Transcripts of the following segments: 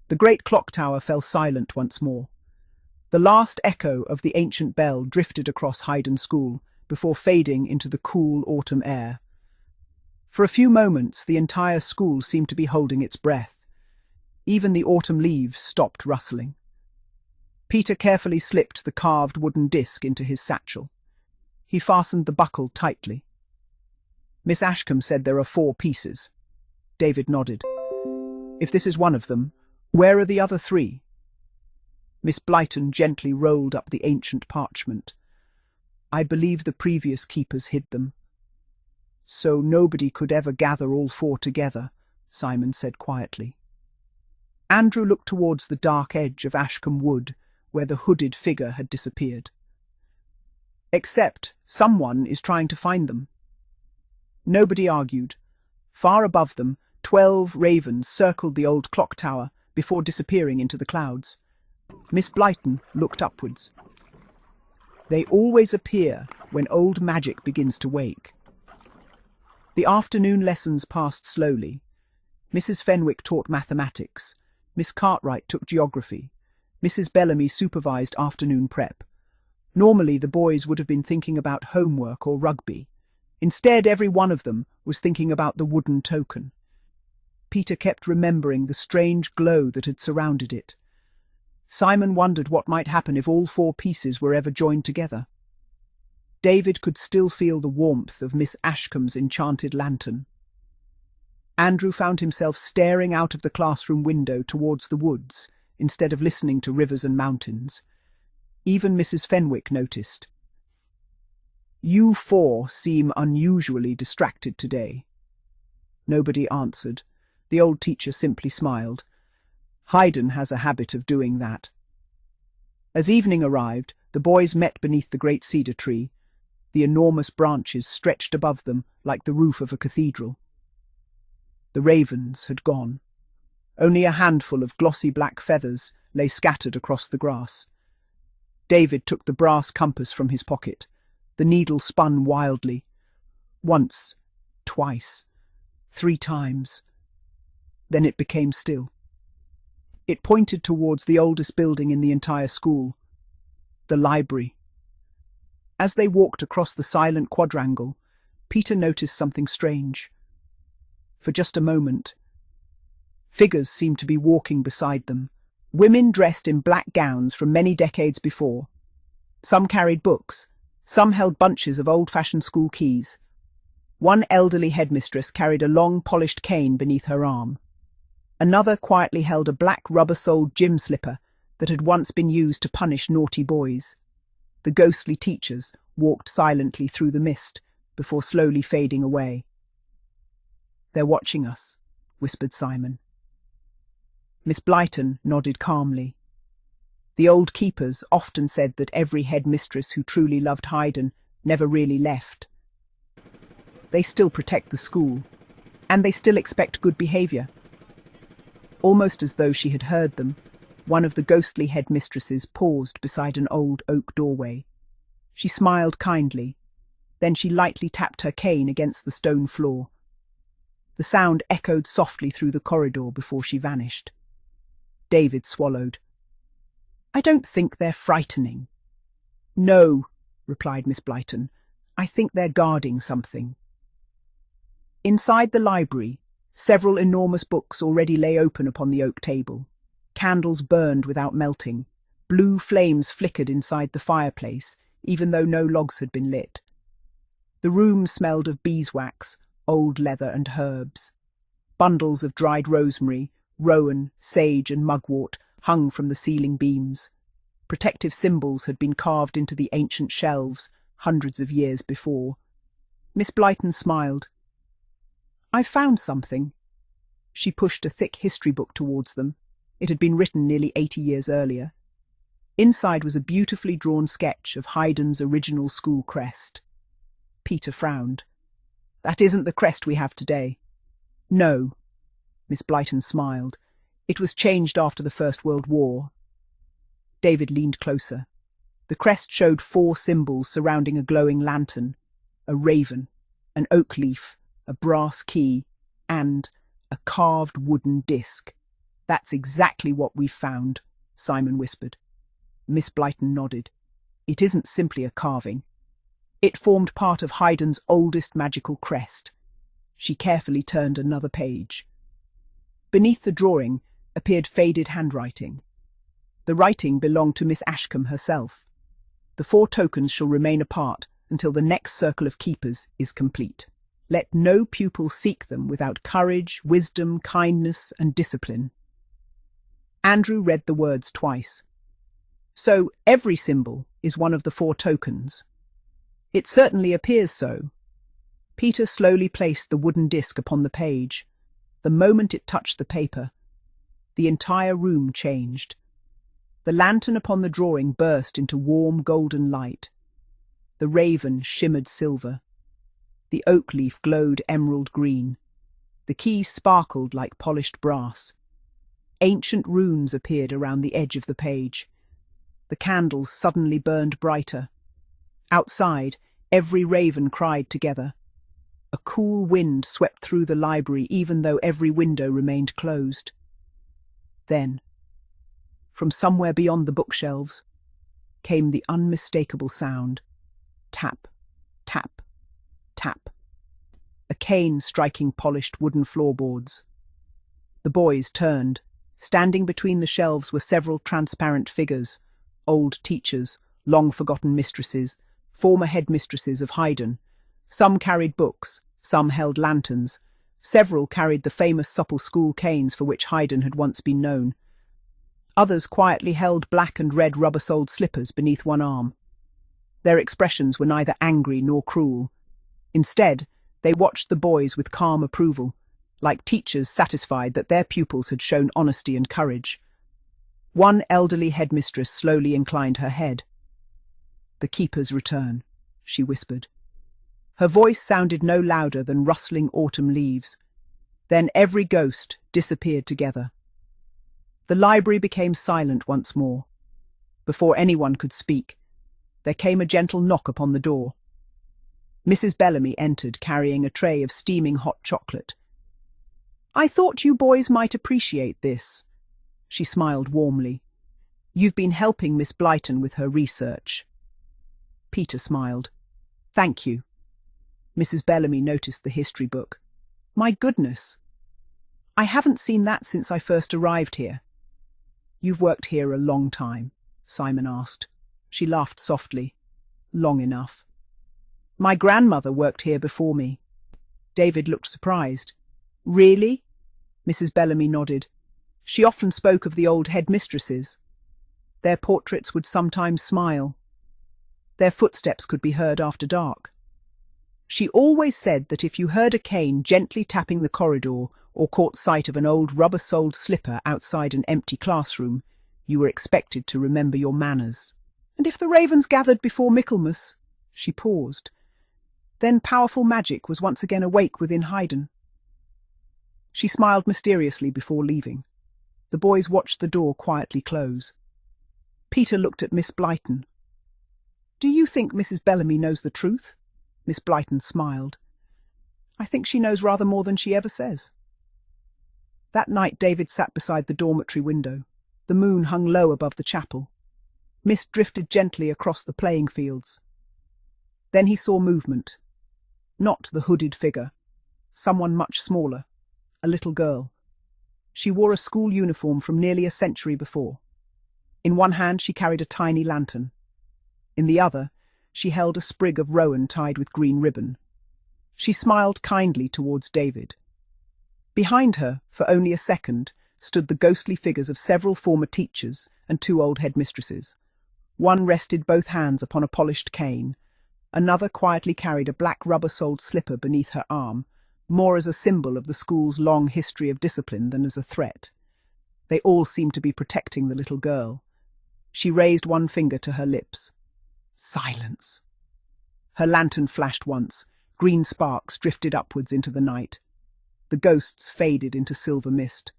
The great clock tower fell silent once more. The last echo of the ancient bell drifted across Haydon School before fading into the cool autumn air. For a few moments, the entire school seemed to be holding its breath. Even the autumn leaves stopped rustling. Peter carefully slipped the carved wooden disc into his satchel. He fastened the buckle tightly. "Miss Ashcombe said there are 4 pieces." David nodded. "If this is one of them, where are the other 3? Miss Blyton gently rolled up the ancient parchment. "I believe the previous keepers hid them. So nobody could ever gather all 4 together," Simon said quietly. Andrew looked towards the dark edge of Ashcombe Wood, where the hooded figure had disappeared. "Except someone is trying to find them." Nobody argued. Far above them, 12 ravens circled the old clock tower before disappearing into the clouds. Miss Blyton looked upwards. "They always appear when old magic begins to wake." The afternoon lessons passed slowly. Mrs. Fenwick taught mathematics. Miss Cartwright took geography. Mrs. Bellamy supervised afternoon prep. Normally the boys would have been thinking about homework or rugby. Instead, every one of them was thinking about the wooden token. Peter kept remembering the strange glow that had surrounded it. Simon wondered what might happen if all 4 pieces were ever joined together. David could still feel the warmth of Miss Ashcombe's enchanted lantern. Andrew found himself staring out of the classroom window towards the woods, instead of listening to rivers and mountains. Even Mrs. Fenwick noticed. "You 4 seem unusually distracted today." Nobody answered. The old teacher simply smiled. "Haydon has a habit of doing that." As evening arrived, the boys met beneath the great cedar tree. The enormous branches stretched above them like the roof of a cathedral. The ravens had gone. Only a handful of glossy black feathers lay scattered across the grass. David took the brass compass from his pocket. The needle spun wildly. Once, twice, 3 times. Then it became still. It pointed towards the oldest building in the entire school, the library. As they walked across the silent quadrangle, Peter noticed something strange. For just a moment, figures seemed to be walking beside them, women dressed in black gowns from many decades before. Some carried books, some held bunches of old-fashioned school keys. One elderly headmistress carried a long, polished cane beneath her arm. Another quietly held a black rubber-soled gym slipper that had once been used to punish naughty boys. The ghostly teachers walked silently through the mist before slowly fading away. "They're watching us," whispered Simon. Miss Blyton nodded calmly. The old keepers often said that every headmistress who truly loved Haydon never really left. They still protect the school, and they still expect good behaviour. Almost as though she had heard them, one of the ghostly headmistresses paused beside an old oak doorway. She smiled kindly. Then she lightly tapped her cane against the stone floor. The sound echoed softly through the corridor before she vanished. David swallowed. "I don't think they're frightening." "No," replied Miss Blyton. "I think they're guarding something." Inside the library, several enormous books already lay open upon the oak table. Candles burned without melting. Blue flames flickered inside the fireplace, even though no logs had been lit. The room smelled of beeswax, old leather and herbs. Bundles of dried rosemary, rowan, sage and mugwort hung from the ceiling beams. Protective symbols had been carved into the ancient shelves hundreds of years before. Miss Blyton smiled. "I've found something." She pushed a thick history book towards them. It had been written nearly 80 years earlier. Inside was a beautifully drawn sketch of Haydon's original school crest. Peter frowned. "That isn't the crest we have today." "No." Miss Blyton smiled. "It was changed after the First World War." David leaned closer. The crest showed 4 symbols surrounding a glowing lantern: a raven, an oak leaf, a brass key, and a carved wooden disc. That's exactly what we've found, Simon whispered. Miss Blyton nodded. It isn't simply a carving. It formed part of Haydn's oldest magical crest. She carefully turned another page. Beneath the drawing appeared faded handwriting. The writing belonged to Miss Ashcombe herself. The 4 tokens shall remain apart until the next circle of keepers is complete. Let no pupil seek them without courage, wisdom, kindness, and discipline. Andrew read the words twice. So every symbol is one of the 4 tokens. It certainly appears so. Peter slowly placed the wooden disc upon the page. The moment it touched the paper, the entire room changed. The lantern upon the drawing burst into warm golden light. The raven shimmered silver. The oak leaf glowed emerald green. The keys sparkled like polished brass. Ancient runes appeared around the edge of the page. The candles suddenly burned brighter. Outside, every raven cried together. A cool wind swept through the library even though every window remained closed. Then, from somewhere beyond the bookshelves, came the unmistakable sound. Tap, tap, tap. A cane striking polished wooden floorboards. The boys turned. Standing between the shelves were several transparent figures, old teachers, long-forgotten mistresses, former headmistresses of Haydn. Some carried books, some held lanterns, several carried the famous supple school canes for which Haydn had once been known. Others quietly held black and red rubber-soled slippers beneath one arm. Their expressions were neither angry nor cruel. Instead, they watched the boys with calm approval, like teachers satisfied that their pupils had shown honesty and courage. One elderly headmistress slowly inclined her head. "The keeper's return," she whispered. Her voice sounded no louder than rustling autumn leaves. Then every ghost disappeared together. The library became silent once more. Before anyone could speak, there came a gentle knock upon the door. Mrs. Bellamy entered, carrying a tray of steaming hot chocolate. "I thought you boys might appreciate this." She smiled warmly. "You've been helping Miss Blyton with her research." Peter smiled. "Thank you." Mrs. Bellamy noticed the history book. "My goodness! I haven't seen that since I first arrived here." "You've worked here a long time?" Simon asked. She laughed softly. "Long enough." "My grandmother worked here before me." David looked surprised. "Really?" Mrs. Bellamy nodded. She often spoke of the old headmistresses. Their portraits would sometimes smile. Their footsteps could be heard after dark. She always said that if you heard a cane gently tapping the corridor or caught sight of an old rubber-soled slipper outside an empty classroom, you were expected to remember your manners. "And if the ravens gathered before Michaelmas?" She paused. Then powerful magic was once again awake within Haydn. She smiled mysteriously before leaving. The boys watched the door quietly close. Peter looked at Miss Blyton. "Do you think Mrs. Bellamy knows the truth?" Miss Blyton smiled. "I think she knows rather more than she ever says." That night David sat beside the dormitory window. The moon hung low above the chapel. Mist drifted gently across the playing fields. Then he saw movement. Not the hooded figure. Someone much smaller. A little girl. She wore a school uniform from nearly a century before. In one hand she carried a tiny lantern. In the other, she held a sprig of rowan tied with green ribbon. She smiled kindly towards David. Behind her, for only a second, stood the ghostly figures of several former teachers and 2 old headmistresses. One rested both hands upon a polished cane. Another quietly carried a black rubber-soled slipper beneath her arm, more as a symbol of the school's long history of discipline than as a threat. They all seemed to be protecting the little girl. She raised one finger to her lips. Silence. Her lantern flashed once. Green sparks drifted upwards into the night. The ghosts faded into silver mist.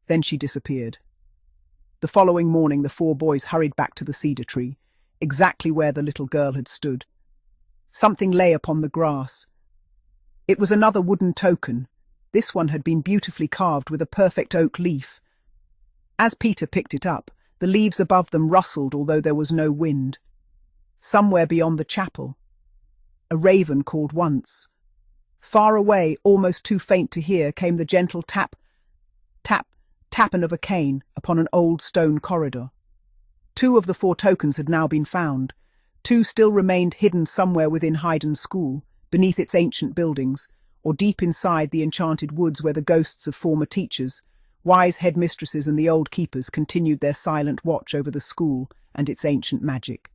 Then she disappeared. The following morning the 4 boys hurried back to the cedar tree, exactly where the little girl had stood. Something lay upon the grass. It was another wooden token. This one had been beautifully carved with a perfect oak leaf, As Peter picked it up, the leaves above them rustled although there was no wind. Somewhere beyond the chapel, a raven called once. Far away, almost too faint to hear, came the gentle tap, tap, tapping of a cane upon an old stone corridor. 2 of the 4 tokens had now been found. 2 still remained hidden somewhere within Haydn School, beneath its ancient buildings, or deep inside the enchanted woods where the ghosts of former teachers, wise headmistresses and the old keepers continued their silent watch over the school and its ancient magic.